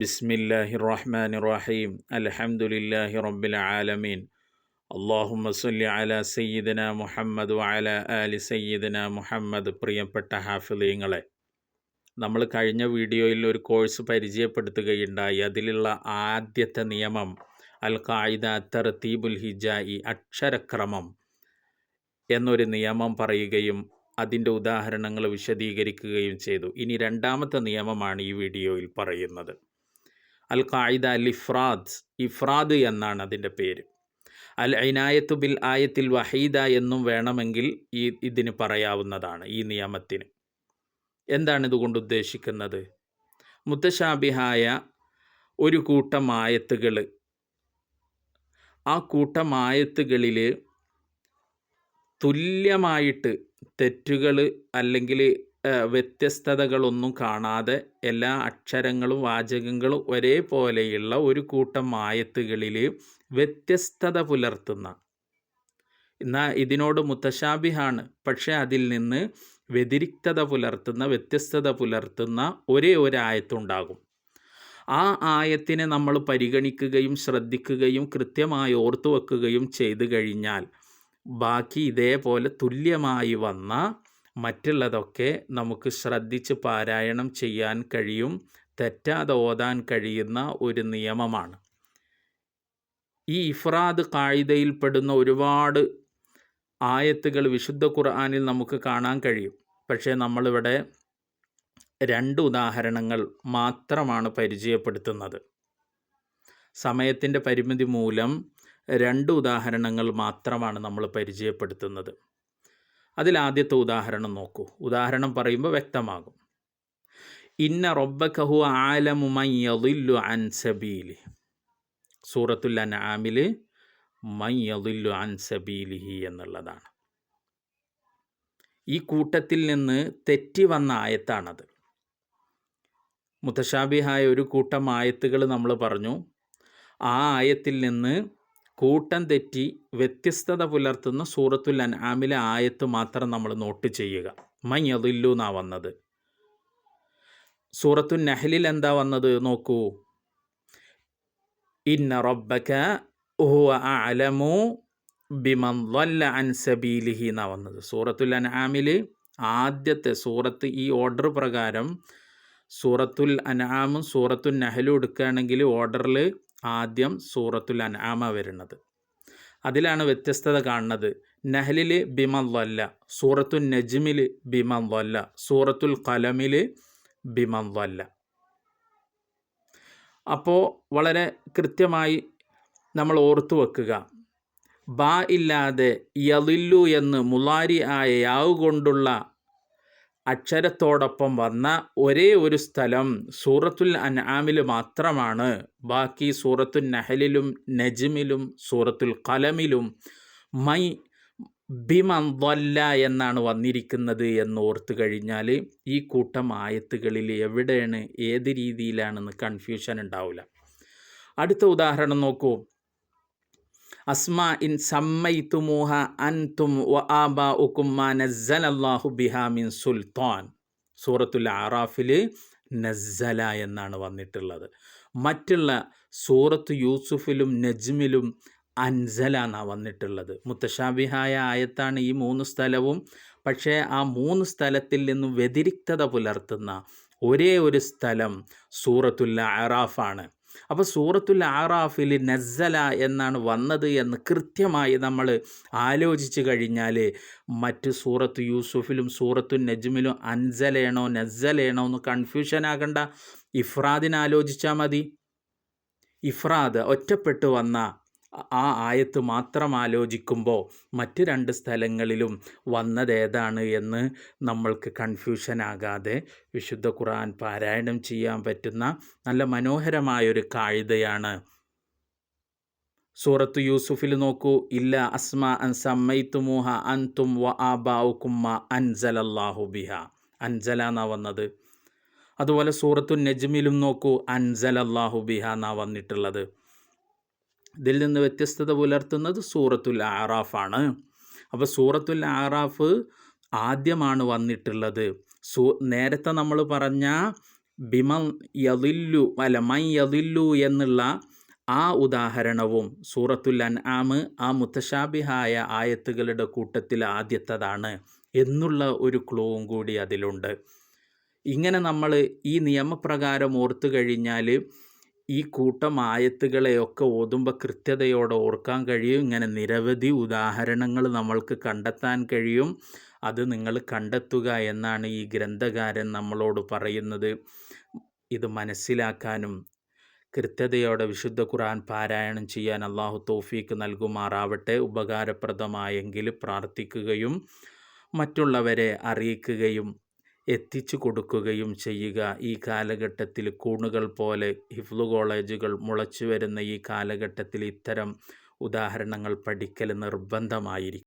ബിസ്മില്ലാഹിർ റഹ്മാനിർ റഹീം അൽഹംദുലില്ലാഹി റബ്ബിൽ ആലമീൻ അല്ലാഹുമ്മ സ്വല്ലി അലാ സയ്യിദിന മുഹമ്മദ് വഅലാ ആലി സയ്യിദിന മുഹമ്മദ്. പ്രിയപ്പെട്ട ഹാഫിളീങ്ങളെ, നമ്മൾ കഴിഞ്ഞ വീഡിയോയിൽ ഒരു കോഴ്സ് പരിചയപ്പെടുത്തുകയുണ്ടായി. അതിലുള്ള ആദ്യത്തെ നിയമം അൽ ഖായിദ തർതീബുൽ ഹിജായി, അക്ഷരക്രമം എന്നൊരു നിയമം പറയുകയും അതിൻ്റെ ഉദാഹരണങ്ങൾ വിശദീകരിക്കുകയും ചെയ്തു. ഇനി രണ്ടാമത്തെ നിയമമാണ് ഈ വീഡിയോയിൽ പറയുന്നത്. അൽ ഖായിദ അൽ ഇഫ്രാദ്, ഇഫ്രാദ് എന്നാണ് അതിൻ്റെ പേര്. അൽ ഇനായത്തു ബിൽ ആയത്തിൽ വഹീദ എന്നും വേണമെങ്കിൽ ഇതിന് പറയാവുന്നതാണ്. ഈ നിയമത്തിന് എന്താണ് ഇതുകൊണ്ട് ഉദ്ദേശിക്കുന്നത്? മുത്തശാബിഹായ ഒരു കൂട്ടം ആയത്തുകൾ, ആ കൂട്ടം ആയത്തുകളിൽ തുല്യമായിട്ട് തെറ്റുകൾ അല്ലെങ്കിൽ വ്യത്യസ്തതകളൊന്നും കാണാതെ എല്ലാ അക്ഷരങ്ങളും വാചകങ്ങളും ഒരേപോലെയുള്ള ഒരു കൂട്ടം ആയത്തുകളിൽ വ്യത്യസ്തത പുലർത്തുന്ന, എന്നാൽ ഇതിനോട് മുത്തശാബിഹാണ്, പക്ഷേ അതിൽ നിന്ന് വ്യതിരിക്തത പുലർത്തുന്ന, വ്യത്യസ്തത പുലർത്തുന്ന ഒരേ ഒരു ആയത്തുണ്ടാകും. ആ ആയത്തിനെ നമ്മൾ പരിഗണിക്കുകയും ശ്രദ്ധിക്കുകയും കൃത്യമായി ഓർത്തു വെക്കുകയും ചെയ്തു കഴിഞ്ഞാൽ ബാക്കി ഇതേപോലെ തുല്യമായി വന്ന മറ്റുള്ളതൊക്കെ നമുക്ക് ശ്രദ്ധിച്ച് പാരായണം ചെയ്യാൻ കഴിയും, തെറ്റാതെ ഓതാൻ കഴിയുന്ന ഒരു നിയമമാണ്. ഈ ഇഫ്രാദ് ഖായിദയിൽപ്പെടുന്ന ഒരുപാട് ആയത്തുകൾ വിശുദ്ധ ഖുർആനിൽ നമുക്ക് കാണാൻ കഴിയും. പക്ഷേ നമ്മളിവിടെ രണ്ട് ഉദാഹരണങ്ങൾ മാത്രമാണ് പരിചയപ്പെടുത്തുന്നത്. സമയത്തിൻ്റെ പരിമിതി മൂലം രണ്ട് ഉദാഹരണങ്ങൾ മാത്രമാണ് നമ്മൾ പരിചയപ്പെടുത്തുന്നത്. അതിലാദ്യത്തെ ഉദാഹരണം നോക്കൂ. ഉദാഹരണം പറയുമ്പോൾ വ്യക്തമാകും. ഇന്ന റബ്ബക ഹുവ ആലമു മൻ യളില്ലു അൻ സബീലി, സൂറത്തുൽ അൻആമിൽ മൻ യളില്ലു അൻ സബീലിഹി എന്നുള്ളതാണ്. ഈ കൂട്ടത്തിൽ നിന്ന് തെറ്റി വന്ന ആയത്താണത്. മുത്തശാബിഹായ ഒരു കൂട്ടം ആയത്തുകൾ നമ്മൾ പറഞ്ഞു. ആ ആയത്തിൽ നിന്ന് കൂട്ടം തെറ്റി വ്യത്യസ്തത പുലർത്തുന്ന സൂറത്തുൽ അൻആമിലെ ആയത്ത് മാത്രം നമ്മൾ നോട്ട് ചെയ്യുക. മൻ യളില്ലു എന്നാ വന്നത്. സൂറത്തുൻ നഹ്ലിൽ എന്താ വന്നത് നോക്കൂ. ഇന്ന റബ്ബക ഹുവ അഅലമു ബിമൻ ളല്ല അൻ സബീലിഹി എന്നാ വന്നത്. സൂറത്തുൽ അൻആമിൽ ആദ്യത്തെ സൂറത്ത്, ഈ ഓർഡർ പ്രകാരം സൂറത്തുൽ അൻആമും സൂറത്തുൻ നഹ്ലും എടുക്കുകയാണെങ്കിൽ ഓർഡറിൽ ആദ്യം സൂറത്തുൽ അൻആമ വരുന്നത്. അതിലാണ് വ്യത്യസ്തത കാണുന്നത്. നഹ്ലിൽ ബിമൻ ളല്ല, സൂറത്തുൽ നജ്മിൽ ബിമൻ ളല്ല, സൂറത്തുൽ ഖലമിൽ ബിമൻ ളല്ല. അപ്പോൾ വളരെ കൃത്യമായി നമ്മൾ ഓർത്തു വെക്കുക. ബാ ഇല്ലാതെ യളില്ലു എന്ന് മുളാരി ആയ യാവ് കൊണ്ടുള്ള അക്ഷരത്തോടൊപ്പം വന്ന ഒരേ ഒരു സ്ഥലം സൂറത്തുൽ അൻആമിൽ മാത്രമാണ്. ബാക്കി സൂറത്തുൽ നഹലിലും നജ്മിലും സൂറത്തുൽ ഖലമിലും മൈ ബിമൻ ളല്ല എന്നാണ് വന്നിരിക്കുന്നത് എന്ന് ഓർത്തു കഴിഞ്ഞാൽ ഈ കൂട്ടം ആയത്തുകളിൽ എവിടെയാണ്, ഏത് രീതിയിലാണെന്ന് കൺഫ്യൂഷൻ ഉണ്ടാവില്ല. അടുത്ത ഉദാഹരണം നോക്കൂ. അസ്മാ ഇൻ സമ്മൈതുമൂഹ അൻതും വ ആബാഉകും മാ നസ്സലല്ലാഹു ബിഹാ മിൻ സുൽത്താൻ, സൂറത്തുൽ അറാഫിൽ നസ്സല എന്നാണ് വന്നിട്ടുള്ളത്. മറ്റുള്ള സൂറത്ത് യൂസുഫിലും നജ്മിലും അൻസല എന്നാണ് വന്നിട്ടുള്ളത്. മുത്തശാബിഹായ ആയത്താണ് ഈ മൂന്ന് സ്ഥലവും. പക്ഷേ ആ മൂന്ന് സ്ഥലത്തിൽ നിന്നും വ്യതിരിക്തത പുലർത്തുന്ന ഒരേ ഒരു സ്ഥലം സൂറത്തുൽ അറാഫാണ്. അപ്പോൾ സൂറത്തുൽ അറാഫിൽ നസ്സല എന്നാണ് വന്നത് എന്ന് കൃത്യമായി നമ്മൾ ആലോചിച്ച് കഴിഞ്ഞാൽ മറ്റ് സൂറത്ത് യൂസുഫിലും സൂറത്തു നജ്മിലും അൻസലേണോ നസ്സലേണോ എന്ന് കൺഫ്യൂഷൻ ആകണ്ട. ഇഫ്രാദിനെ ആലോചിച്ചാൽ മതി. ഇഫ്രാദ് ഒറ്റപ്പെട്ടു വന്ന ആ ആയത്ത് മാത്രം ആലോചിക്കുമ്പോൾ മറ്റ് രണ്ട് സ്ഥലങ്ങളിലും വന്നതേതാണ് എന്ന് നമ്മൾക്ക് കൺഫ്യൂഷൻ ആകാതെ വിശുദ്ധ ഖുർആൻ പാരായണം ചെയ്യാൻ പറ്റുന്ന നല്ല മനോഹരമായൊരു ഖായിദയാണ്. സൂറത്ത് യൂസുഫിൽ നോക്കൂ. ഇല്ല അസ്മാ അൻ സമ്മൈതുമൂഹ അൻതും വ ആബാഉകും മാ അൻസലല്ലാഹു ബിഹ, അൻസല എന്നാ വന്നത്. അതുപോലെ സൂറത്തു നജ്മിലും നോക്കൂ, അൻസലല്ലാഹു ബിഹ എന്നാ വന്നിട്ടുള്ളത്. ഇതിൽ നിന്ന് വ്യത്യസ്തത പുലർത്തുന്നത് സൂറത്തുൽ അറാഫാണ്. അപ്പോൾ സൂറത്തുൽ അറാഫ് ആദ്യമാണ് വന്നിട്ടുള്ളത്. നേരത്തെ നമ്മൾ പറഞ്ഞ ബിമൻ യദില്ലു മൻ യദില്ലു എന്നുള്ള ആ ഉദാഹരണവും സൂറത്തുൽ അൻആം ആ മുത്തശാബിഹായ ആയത്തുകളുടെ കൂട്ടത്തിൽ ആദ്യത്തതാണ് എന്നുള്ള ഒരു ക്ലൂവും കൂടി അതിലുണ്ട്. ഇങ്ങനെ നമ്മൾ ഈ നിയമപ്രകാരം ഓർത്തു കഴിഞ്ഞാൽ ഈ കൂട്ടം ആയത്തുകളെയൊക്കെ ഓതുമ്പോൾ കൃത്യതയോടെ ഓർക്കാൻ കഴിയും. ഇങ്ങനെ നിരവധി ഉദാഹരണങ്ങൾ നമ്മൾക്ക് കണ്ടെത്താൻ കഴിയും. അത് നിങ്ങൾ കണ്ടെത്തുക എന്നാണ് ഈ ഗ്രന്ഥകാരൻ നമ്മളോട് പറയുന്നത്. ഇത് മനസ്സിലാക്കാനും കൃത്യതയോടെ വിശുദ്ധ ഖുർആൻ പാരായണം ചെയ്യാൻ അള്ളാഹു തൗഫീക്ക് നൽകുമാറാവട്ടെ. ഉപകാരപ്രദമായെങ്കിൽ പ്രാർത്ഥിക്കുകയും മറ്റുള്ളവരെ അറിയിക്കുകയും എത്തിച്ചു കൊടുക്കുകയും ചെയ്യുക. ഈ കാലഘട്ടത്തിൽ കൂണുകൾ പോലെ ഹിഫ്ള് കോളേജുകൾ മുളച്ചു വരുന്ന ഈ കാലഘട്ടത്തിൽ ഇത്തരം ഉദാഹരണങ്ങൾ പഠിക്കൽ നിർബന്ധമായിരിക്കും.